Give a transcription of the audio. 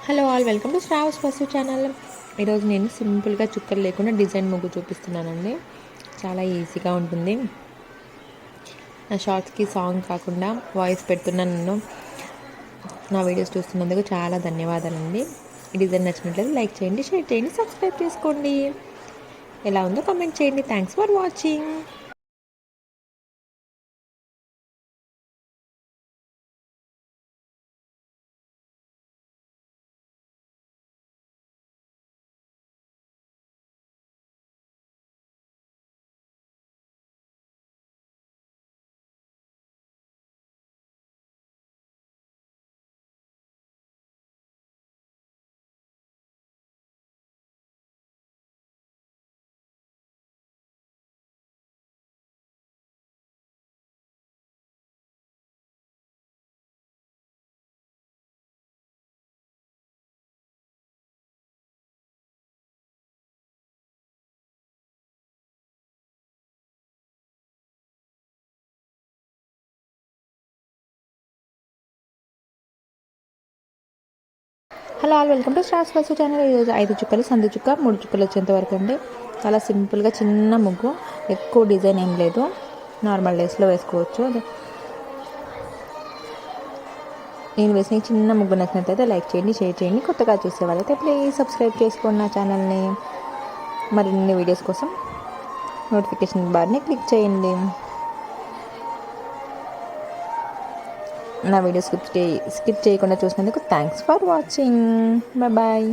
Hello all, welcome to శ్రావస్ పసు channel. ఈరోజు నేను సింపుల్గా చుక్కలు లేకుండా డిజైన్ ముగ్గు చూపిస్తున్నానండి. చాలా ఈజీగా ఉంటుంది. నా షార్ట్స్కి సాంగ్ కాకుండా వాయిస్ పెడుతున్నాను. నన్ను నా వీడియోస్ చూస్తున్నందుకు చాలా ధన్యవాదాలండి. ఈ డిజైన్ నచ్చినట్లయితే లైక్ చేయండి, షేర్ చేయండి, సబ్స్క్రైబ్ చేసుకోండి. ఎలా ఉందో కామెంట్ చేయండి. Thanks for watching. Hello all, welcome to stars పసు ఛానల్. ఈరోజు 5 చుక్కలు, సందు చుక్క, 3 చుక్కలు వచ్చేంత వరకు అండి. చాలా సింపుల్గా చిన్న ముగ్గు, ఎక్కువ డిజైన్ ఏం లేదు. నార్మల్ డేస్లో వేసుకోవచ్చు. నేను వేసిన చిన్న ముగ్గు నచ్చినట్లయితే లైక్ చేయండి, షేర్ చేయండి. కొత్తగా చూసే వాళ్ళైతే ప్లీజ్ సబ్స్క్రైబ్ చేసుకోండి నా ఛానల్ని. మరిన్ని వీడియోస్ కోసం నోటిఫికేషన్ బార్ని క్లిక్ చేయండి. నా వీడియో స్కిప్ చేయకుండా చూసినందుకు థ్యాంక్స్ ఫర్ వాచింగ్. బాయ్.